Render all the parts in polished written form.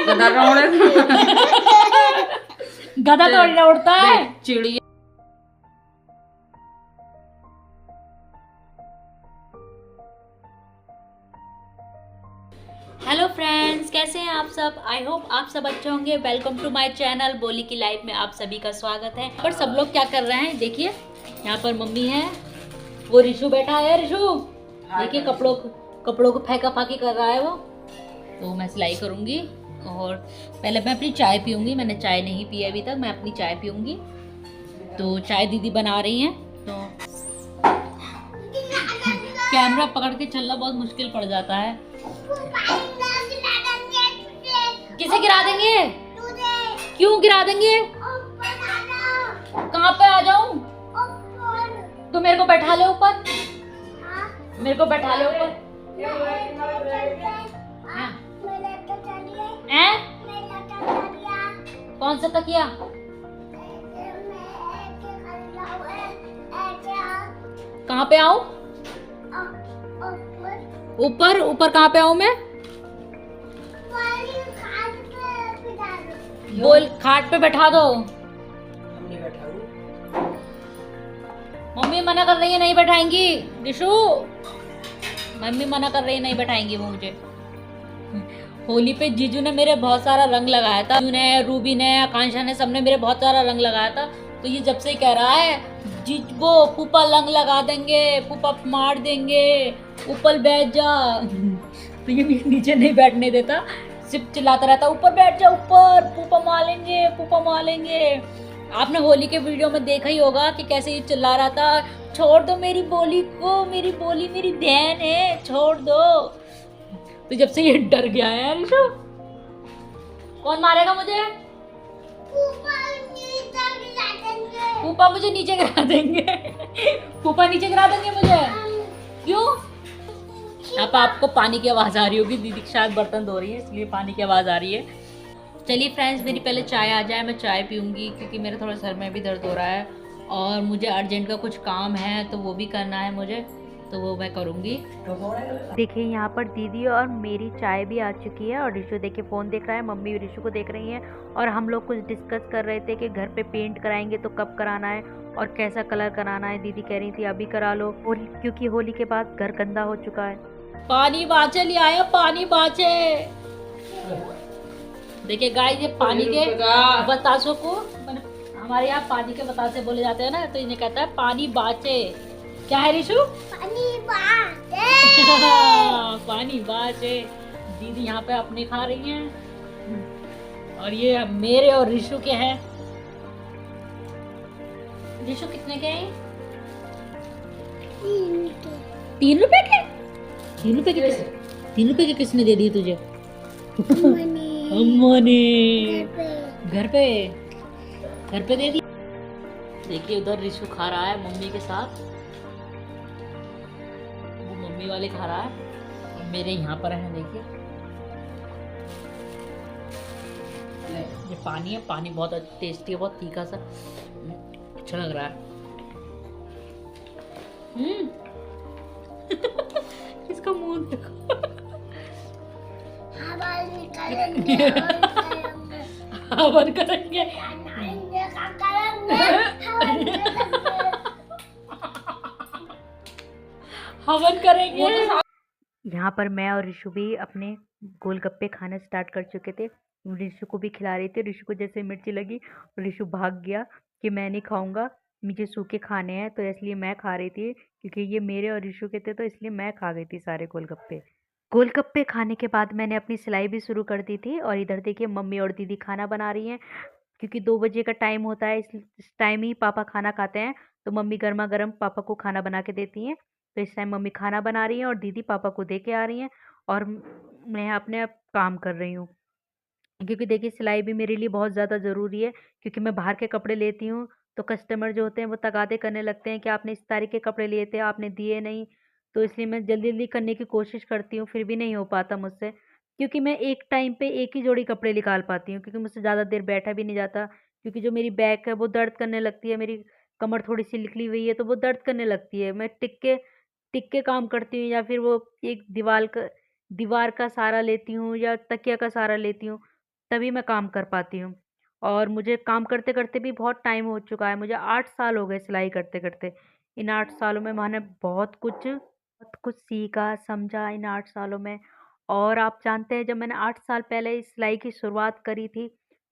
गधा का उड़े गधा थोड़ी ना उड़ता है। चिड़िया। हेलो फ्रेंड्स, कैसे हैं आप सब? आई होप आप सब अच्छे होंगे। वेलकम टू माय चैनल बोली की लाइफ में आप सभी का स्वागत है। पर सब लोग क्या कर रहे हैं देखिए, यहाँ पर मम्मी है, वो रिशु बैठा है। रिशु देखिए कपड़ों को फेंका फाकी कर रहा है वो। तो मैं सिलाई करूँगी और पहले मैं अपनी चाय पीऊँगी। मैंने चाय नहीं पी अभी तक, मैं अपनी चाय पीऊँगी। तो चाय दीदी बना रही हैं। तो कैमरा पकड़ के चलना बहुत मुश्किल पड़ जाता है। किसे गिरा देंगे? क्यों गिरा देंगे? कहाँ पे आ जाऊं? तो मेरे को बैठा ले ऊपर, मेरे को बैठा ले ऊपर। कौन सा तकिया? कहाँ पे आऊं? ऊपर ऊपर कहाँ पे आऊं मैं? बोल, खाट पे बैठा दो। मम्मी मना कर रही है, नहीं बैठाएंगी। रिशु, मम्मी मना कर रही है, नहीं बैठाएंगी वो मुझे। होली पे जीजू ने मेरे बहुत सारा रंग लगाया था। जीजू ने, रूबी ने, आकांक्षा ने, सबने मेरे बहुत सारा रंग लगाया था। तो ये जब से ही कह रहा है वो फूफा रंग लगा देंगे, फूफा मार देंगे, ऊपर बैठ जा। तो ये भी नीचे नहीं बैठने देता, सिर्फ चिल्लाता रहता, ऊपर बैठ जा, ऊपर फूफा मारेंगे, फूफा मारेंगे। आपने होली के वीडियो में देखा ही होगा कि कैसे ये चिल्ला रहा था, छोड़ दो मेरी बोली को, मेरी बोली मेरी बहन है, छोड़ दो। तो जब से ये डर गया है रिशु। कौन मारेगा मुझे? फूफा मुझे नीचे गिरा देंगे। फूफा नीचे गिरा देंगे मुझे। क्यों? अब आपको पानी की आवाज आ रही होगी, दीदी शायद बर्तन धो रही है इसलिए पानी की आवाज आ रही है। चलिए फ्रेंड्स, मेरी पहले चाय आ जाए, मैं चाय पीऊँगी क्योंकि मेरे थोड़ा सर में भी दर्द हो रहा है और मुझे अर्जेंट का कुछ काम है तो वो भी करना है मुझे, तो वो मैं करूँगी। देखिए यहाँ पर दीदी और मेरी चाय भी आ चुकी है और रिशु देखिए फ़ोन देख रहा है, मम्मी रिशु को देख रही हैं और हम लोग कुछ डिस्कस कर रहे थे कि घर पे पेंट कराएंगे तो कब कराना है और कैसा कलर कराना है। दीदी कह रही थी अभी करा लो, क्योंकि होली के बाद घर गंदा हो चुका है। पानी बाचे ले आया, पानी बाचे। देखिए गाइस, ये पानी के बतासों को, हमारे यहाँ पानी के बतासे बोले जाते हैं ना, तो इन्हें कहता है पानी बाचे। क्या है रिशु? पानी बाचे। पानी बाचे। दीदी यहाँ पे अपने खा रही हैं और ये मेरे और रिशु के हैं। रिशु कितने के हैं? 3 रुपए के। 3 रुपए के? 3 रुपए के किसने दे दिए तुझे? अम्मा ने घर पे दे दी। देखिए उधर रिशु खा रहा है मम्मी के साथ, वो मम्मी वाले खा रहा है और मेरे यहाँ पर है। देखिए ये पानी है, पानी बहुत टेस्टी है, बहुत तीखा सा, अच्छा लग रहा है। इसका मुंह देखो। हवन करेंगे। हवन करेंगे। यहाँ पर मैं और रिशु भी अपने गोलगप्पे खाना स्टार्ट कर चुके थे। रिशु को भी खिला रही थी। रिशु को जैसे मिर्ची लगी रिशु भाग गया कि मैं नहीं खाऊंगा, मुझे सूखे खाने हैं, तो इसलिए मैं खा रही थी क्योंकि ये मेरे और रिशु के थे, तो इसलिए मैं खा गई थी सारे गोलगप्पे। गोलगप्पे खाने के बाद मैंने अपनी सिलाई भी शुरू कर दी थी और इधर देखिए मम्मी और दीदी खाना बना रही हैं क्योंकि 2 बजे का टाइम होता है, इस टाइम ही पापा खाना खाते हैं, तो मम्मी गर्मा गर्म पापा को खाना बना के देती हैं। तो इस टाइम मम्मी खाना बना रही हैं और दीदी पापा को दे के आ रही हैं और मैं अपने आप काम कर रही हूँ क्योंकि देखिए सिलाई भी मेरे लिए बहुत ज़्यादा ज़रूरी है क्योंकि मैं बाहर के कपड़े लेती हूँ तो कस्टमर जो होते हैं वो तगादे करने लगते हैं कि आपने इस तारीख के कपड़े लिए थे, आपने दिए नहीं। तो इसलिए मैं जल्दी जल्दी करने की कोशिश करती हूँ, फिर भी नहीं हो पाता मुझसे क्योंकि मैं एक टाइम पे एक ही जोड़ी कपड़े निकाल पाती हूँ क्योंकि मुझसे ज़्यादा देर बैठा भी नहीं जाता क्योंकि जो मेरी बैक है वो दर्द करने लगती है, मेरी कमर थोड़ी सी निकली हुई है तो वो दर्द करने लगती है। मैं टिक के काम करती हूँ या फिर वो एक दीवार का सहारा लेती हूँ या तकिया का सहारा लेती हूँ। तभी मैं काम कर पाती हूँ। और मुझे काम करते-करते भी बहुत टाइम हो चुका है, मुझे 8 साल हो गए सिलाई करते-करते। इन 8 सालों में मैंने बहुत कुछ सीखा, समझा इन 8 सालों में। और आप जानते हैं, जब मैंने 8 साल पहले इस सिलाई की शुरुआत करी थी,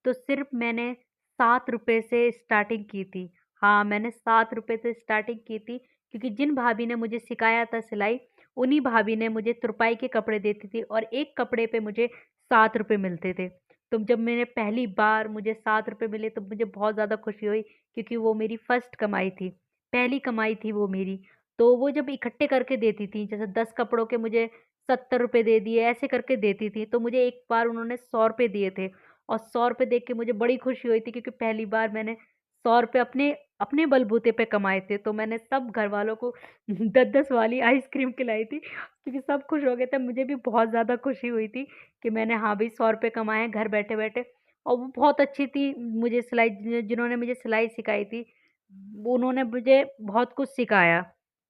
तो सिर्फ़ मैंने ₹7 से स्टार्टिंग की थी। हाँ, मैंने ₹7 से स्टार्टिंग की थी, क्योंकि जिन भाभी ने मुझे सिखाया था सिलाई, उन्हीं भाभी ने मुझे तुरपाई के कपड़े देती थी और एक कपड़े पे मुझे ₹7 मिलते थे। तो जब मैंने पहली बार मुझे ₹7 मिले, तो मुझे बहुत ज़्यादा खुशी हुई, क्योंकि वो मेरी फर्स्ट कमाई थी, पहली कमाई थी वो मेरी। तो वो जब इकट्ठे करके देती थी, जैसे 10 कपड़ों के मुझे ₹70 दे दिए, ऐसे करके देती थी। तो मुझे एक बार उन्होंने ₹100 दिए थे और ₹100 देख के मुझे बड़ी खुशी हुई थी, क्योंकि पहली बार मैंने ₹100 अपने अपने बलबूते पे कमाए थे। तो मैंने सब घरवालों को 10-10 वाली आइसक्रीम खिलाई थी, क्योंकि सब खुश हो गए थे। मुझे भी बहुत ज़्यादा खुशी हुई थी कि मैंने, हाँ भई, ₹100 कमाए हैं घर बैठे-बैठे। और वो बहुत अच्छी थी, मुझे सिलाई जिन्होंने मुझे सिलाई सिखाई थी, वो उन्होंने मुझे बहुत कुछ सिखाया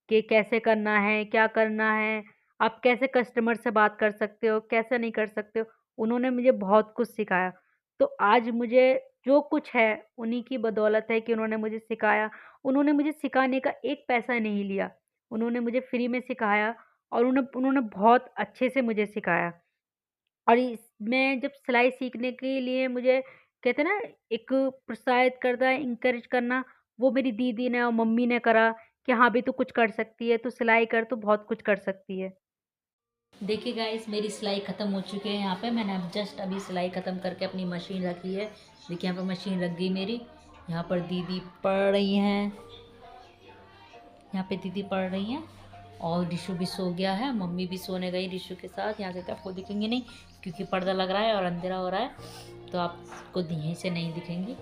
कि कैसे करना है, क्या करना है, आप कैसे कस्टमर से बात कर सकते हो, कैसे नहीं कर सकते हो। उन्होंने मुझे बहुत कुछ सिखाया। तो आज मुझे जो कुछ है, उन्हीं की बदौलत है कि उन्होंने मुझे सिखाया। उन्होंने मुझे सिखाने का एक पैसा नहीं लिया। उन्होंने मुझे फ्री में सिखाया और उन्होंने उन्होंने बहुत अच्छे से मुझे सिखाया। और इस मैं जब सिलाई सीखने के लिए, मुझे कहते हैं ना, एक प्रोत्साहित करना, एनकरेज करना, वो मेरी दीदी ने और मम्मी ने करा कि हाँ भई, तू कुछ कर सकती है, तू सिलाई कर, तू बहुत कुछ कर सकती है। देखिए गाइस, मेरी सिलाई ख़त्म हो चुकी है। यहाँ पे मैंने अब जस्ट अभी सिलाई ख़त्म करके अपनी मशीन रखी है। देखिए यहाँ पे मशीन रख गई मेरी। यहाँ पर दीदी पढ़ रही हैं, यहाँ पे दीदी पढ़ रही हैं और रिशु भी सो गया है। मम्मी भी सोने गई रिशु के साथ। यहाँ से तो आपको दिखेंगे नहीं, क्योंकि पर्दा लग रहा है और अंधेरा हो रहा है, तो आपको यहीं से नहीं दिखेंगी।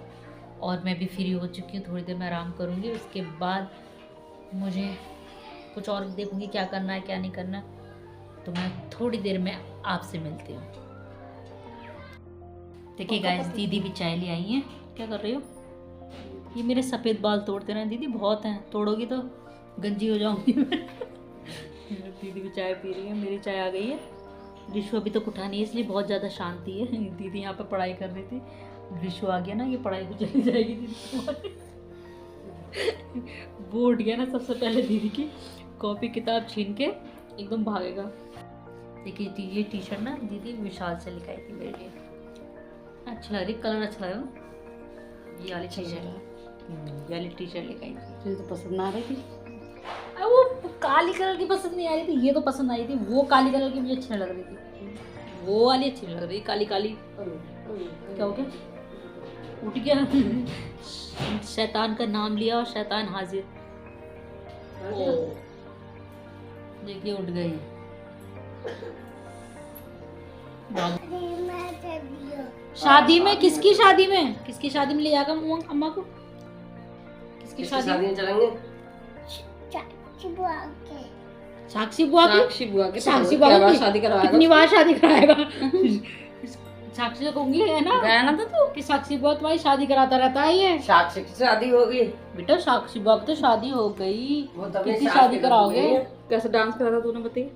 और मैं भी फ्री हो चुकी हूँ, थोड़ी देर में आराम करूँगी। उसके बाद मुझे कुछ और देखूँगी क्या करना है क्या नहीं करना। तो मैं थोड़ी देर में आपसे मिलती हूँ। देखिए गाइस, दीदी भी चाय ले आई हैं। क्या कर रही हो? ये मेरे सफ़ेद बाल तोड़ते रहे दीदी, बहुत हैं, तोड़ोगी तो गंजी हो जाऊंगी मैं। दीदी भी चाय पी रही है। मेरी चाय आ गई है। रिशु अभी तक उठा नहीं है, इसलिए बहुत ज़्यादा शांति है। दीदी यहाँ पे पढ़ाई कर रही थी। रिशु आ गया ना, ये पढ़ाई को चली जाएगी दीदी। वो उठ गया ना, सबसे पहले दीदी की कॉपी किताब छीन के एकदम भागेगा। देखिए ये टी शर्ट ना दीदी विशाल से लिखाई थी मेरे लिए। अच्छा लग रही, कलर अच्छा लगा। ये वाली टी शर्ट, ये वाली टी शर्ट लिखाई थी। तुझे तो पसंद ना आ रही थी? वो काली कलर की पसंद नहीं आ रही थी, ये तो पसंद आई थी। वो काली कलर की मुझे अच्छी नहीं लग रही थी, वो वाली अच्छी नहीं लग रही, काली काली। क्या हो गया? उठ गया। शैतान का नाम लिया और शैतान हाजिर। ओ देखिए, उठ गई। शादी में? किसकी शादी में? किसकी शादी में ले जाएगा अम्मा को? किसकी शादी में चलेंगे? साक्षी बुआ की शादी कराएगा। कितनी बार शादी कराएगा? साक्षी को कहूंगी, है ना, गया ना तू कि साक्षी बुआ तुम्हारी शादी कराता रहता है। ये साक्षी की शादी हो गई बेटा, साक्षी बुआ की तो शादी हो गई। कितनी शादी कराओगे? कैसे डांस करा था तूने, बताइए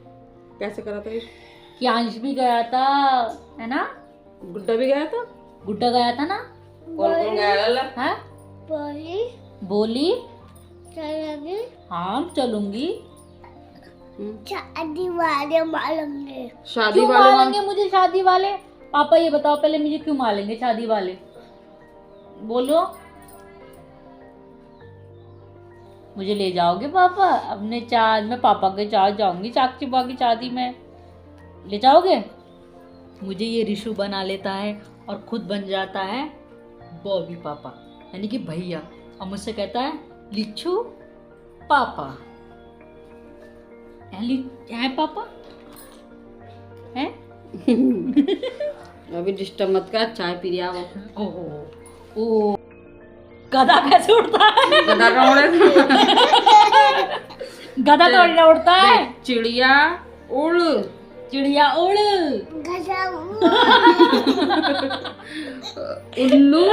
कैसे करा था? कि अंश भी गया था, है ना? गुड्डा भी गया था? गुड्डा गया था ना? कौन गया है? बोली हाँ चलूंगी। शादी वाले मालेंगे। क्यों मालेंगे मुझे शादी वाले? पापा ये बताओ पहले, मुझे क्यों मालेंगे शादी वाले? बोलो। मुझे ले जाओगे पापा अपने चार्ज? मैं पापा के चार्ज जाऊंगी साक्षी बुआ की शादी में, ले जाओगे? मुझे ये रिशु बना लेता है और खुद बन जाता है बॉबी पापा, यानी कि भैया, और मुझसे कहता है लिच्छू पापा। है पापा है? अभी डिस्टर्ब मत कर, चाय पी रहा वो। ओ गधा कैसे उड़ता है? गधा का उड़े? गधा थोड़ी ना उड़ता है। चिड़िया उड़, चिड़िया उड़, उल्लू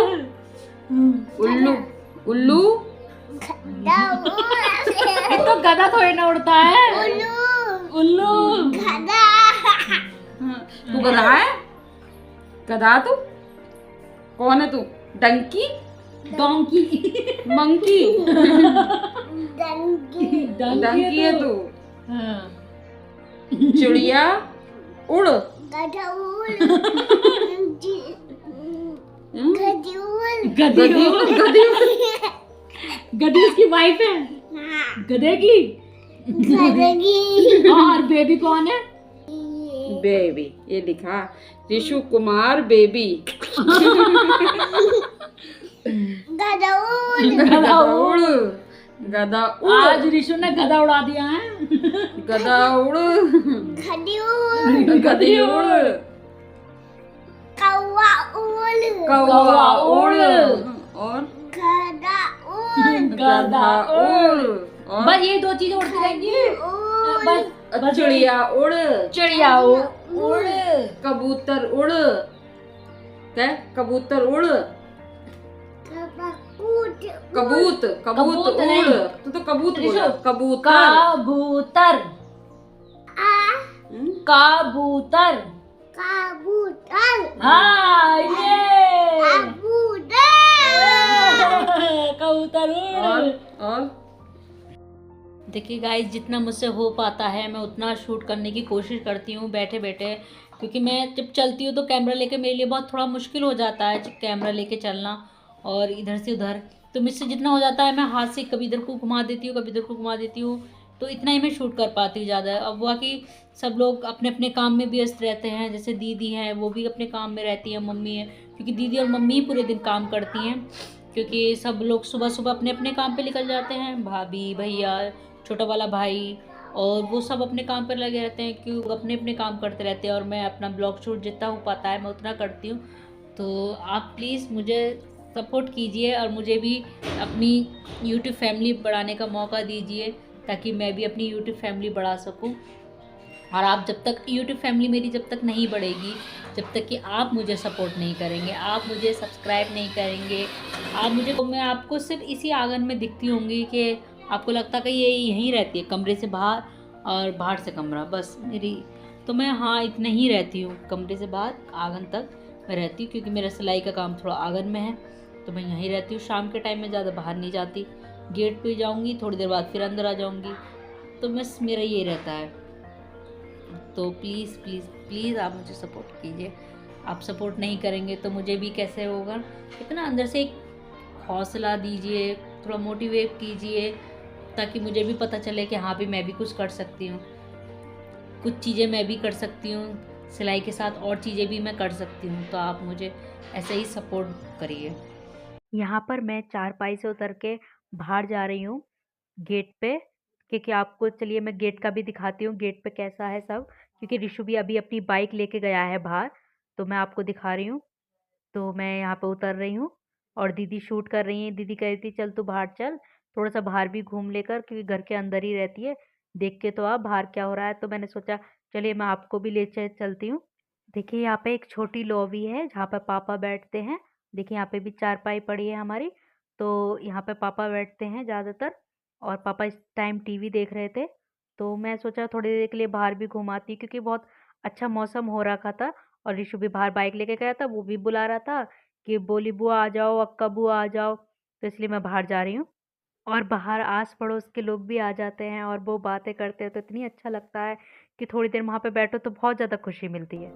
उल्लू उल्लू। तो गधा थोड़ी ना उड़ता है। उल्लू तू गधा है? गधा तू? कौन है तू? डंकी? डोंकी। मंकी? डंकी है तू? हाँ। चिड़िया उड़? गधी गधी उड़? गधी उड़? गधी उसकी वाइफ है। गधे की। और बेबी कौन है? बेबी, ये लिखा ऋषु कुमार बेबी। गधा उड़? गधा उड़? आज ऋषु ने गधा उड़ा दिया है। गधा उड़? गधी उड़? कौवा कौवा उड़? और गधा उड़? और बस ये दो चीजें उड़ती रहेंगी। बस चिड़िया उड़? चिड़िया उड़। कबूतर उड़? क्या? कबूतर उड़? कबूत कबूत उड़? नहीं। तू तो कबूत ऋषु, बोला। कबूतर? कबूतर। हम्म? कबूतर। हाँ ये कबूतर उड़। और देखिए गाइस, जितना मुझसे हो पाता है मैं उतना शूट करने की कोशिश करती हूँ बैठे बैठे, क्योंकि मैं जब चलती हूँ तो कैमरा लेके मेरे लिए बहुत थोड़ा मुश्किल हो जाता है कैमरा लेके चलना और इधर से उधर। तो मुझसे जितना हो जाता है मैं हाथ से कभी इधर को घुमा देती हूँ, कभी इधर को घुमा देती हूँ, तो इतना ही मैं शूट कर पाती हूँ ज़्यादा। अब बाकी सब लोग अपने अपने काम में व्यस्त रहते हैं, जैसे दीदी हैं वो भी अपने काम में रहती हैं, मम्मी है, क्योंकि दीदी और मम्मी ही पूरे दिन काम करती हैं, क्योंकि सब लोग सुबह सुबह अपने अपने काम पे निकल जाते हैं, भाभी भैया छोटा वाला भाई, और वो सब अपने काम पर लगे रहते हैं, क्यों अपने अपने काम करते रहते हैं, और मैं अपना ब्लॉग शूट जितना हो पाता है मैं उतना करती हूँ। तो आप प्लीज़ मुझे सपोर्ट कीजिए और मुझे भी अपनी यूट्यूब फैमिली बढ़ाने का मौका दीजिए, ताकि मैं भी अपनी यूट्यूब फैमिली बढ़ा सकूं। और आप जब तक यूट्यूब फैमिली मेरी जब तक नहीं बढ़ेगी, जब तक कि आप मुझे सपोर्ट नहीं करेंगे, आप मुझे सब्सक्राइब नहीं करेंगे, आप मुझे, तो मैं आपको सिर्फ इसी आंगन में दिखती होंगी कि आपको लगता कि ये यहीं रहती है, कमरे से बाहर और बाहर से कमरा, बस मेरी, तो मैं हाँ इतना ही रहती हूँ, कमरे से बाहर आंगन तक मैं रहती हूँ, क्योंकि मेरा सिलाई का काम थोड़ा आंगन में है, तो मैं यहीं रहती हूँ। शाम के टाइम में ज़्यादा बाहर नहीं जाती, गेट पे जाऊँगी थोड़ी देर बाद फिर अंदर आ जाऊँगी, तो बस मेरा ये रहता है। तो प्लीज़ प्लीज़ प्लीज़ आप मुझे सपोर्ट कीजिए, आप सपोर्ट नहीं करेंगे तो मुझे भी कैसे होगा, इतना अंदर से एक हौसला दीजिए, थोड़ा मोटिवेट कीजिए, ताकि मुझे भी पता चले कि हाँ भी मैं भी कुछ कर सकती हूँ, कुछ चीज़ें मैं भी कर सकती हूँ, सिलाई के साथ और चीज़ें भी मैं कर सकती हूँ, तो आप मुझे ऐसे ही सपोर्ट करिए। यहाँ पर मैं चारपाई से उतर के बाहर जा रही हूँ गेट पे, क्योंकि आपको चलिए मैं गेट का भी दिखाती हूँ, गेट पे कैसा है सब, क्योंकि ऋषु भी अभी अपनी बाइक लेके गया है बाहर, तो मैं आपको दिखा रही हूँ। तो मैं यहाँ पे उतर रही हूँ और दीदी शूट कर रही हैं। दीदी कह रही थी चल तू बाहर चल, थोड़ा सा बाहर भी घूम लेकर, क्योंकि घर के अंदर ही रहती है, देख के तो आप बाहर क्या हो रहा है। तो मैंने सोचा चलिए मैं आपको भी ले चलती हूँ। देखिए यहाँ पे एक छोटी लॉबी है जहाँ पे पापा बैठते हैं। देखिए यहाँ पे भी चारपाई पड़ी है हमारी, तो यहाँ पे पापा बैठते हैं ज़्यादातर, और पापा इस टाइम टीवी देख रहे थे। तो मैं सोचा थोड़ी देर के लिए बाहर भी घुमाती, क्योंकि बहुत अच्छा मौसम हो रखा था, और ऋषु भी बाहर बाइक लेके गया था, वो भी बुला रहा था कि बोली बुआ आ जाओ, अक्का बुआ आ जाओ, तो इसलिए मैं बाहर जा रही हूँ। और बाहर आस पड़ोस के लोग भी आ जाते हैं और वो बातें करते हैं, तो इतनी अच्छा लगता है कि थोड़ी देर वहाँ पे बैठो तो बहुत ज़्यादा खुशी मिलती है।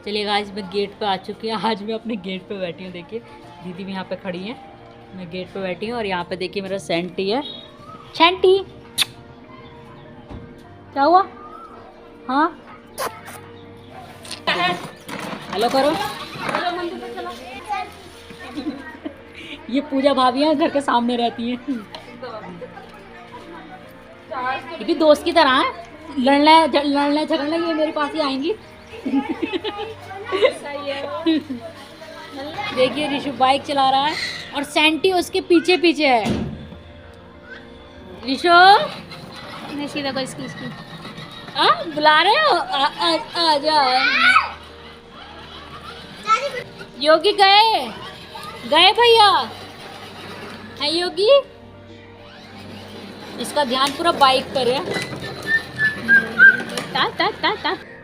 चलिए गाइस, मैं गेट पे आ चुकी हूँ, आज मैं अपने गेट पे बैठी हूँ। देखिए दीदी भी यहाँ पे खड़ी हैं, मैं गेट पे बैठी हूँ, और यहाँ पे देखिए मेरा सेंटी है। सेंटी क्या हुआ? हाँ हेलो करो। ये पूजा भाभी हैं, घर के सामने रहती हैं, ये भी दोस्त की तरह है, लड़ने झगड़ने ये मेरे पास ही आएंगी। देखिए ऋषु बाइक चला रहा है और सेंटी उसके पीछे पीछे है। ऋषु सीधा को इसकी बुला रहे हो? आ जाओ। योगी गए भैया है योगी, इसका ध्यान पूरा बाइक पर है।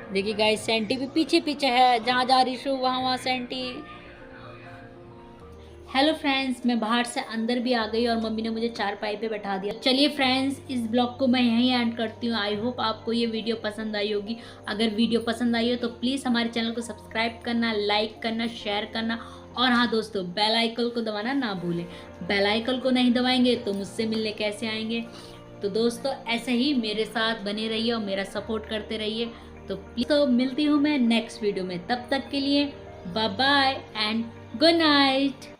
देखिए गाइस, सेंटी भी पीछे पीछे है, जहाँ ऋषु वहाँ सेंटी। हेलो फ्रेंड्स, मैं बाहर से अंदर भी आ गई और मम्मी ने मुझे चारपाई पे बैठा दिया। चलिए फ्रेंड्स, इस ब्लॉग को मैं यहीं एंड करती हूँ। आई होप आपको ये वीडियो पसंद आई होगी। अगर वीडियो पसंद आई हो तो प्लीज़ हमारे चैनल को सब्सक्राइब करना, लाइक करना, शेयर करना और हाँ दोस्तों, बेल आइकन को दबाना ना भूलें। बेल आइकन को नहीं दबाएंगे तो मुझसे मिलने कैसे आएंगे। तो दोस्तों ऐसे ही मेरे साथ बने रहिए और मेरा सपोर्ट करते रहिए। तो प्लीज़, तो मिलती हूँ मैं नेक्स्ट वीडियो में। तब तक के लिए bye bye and good night.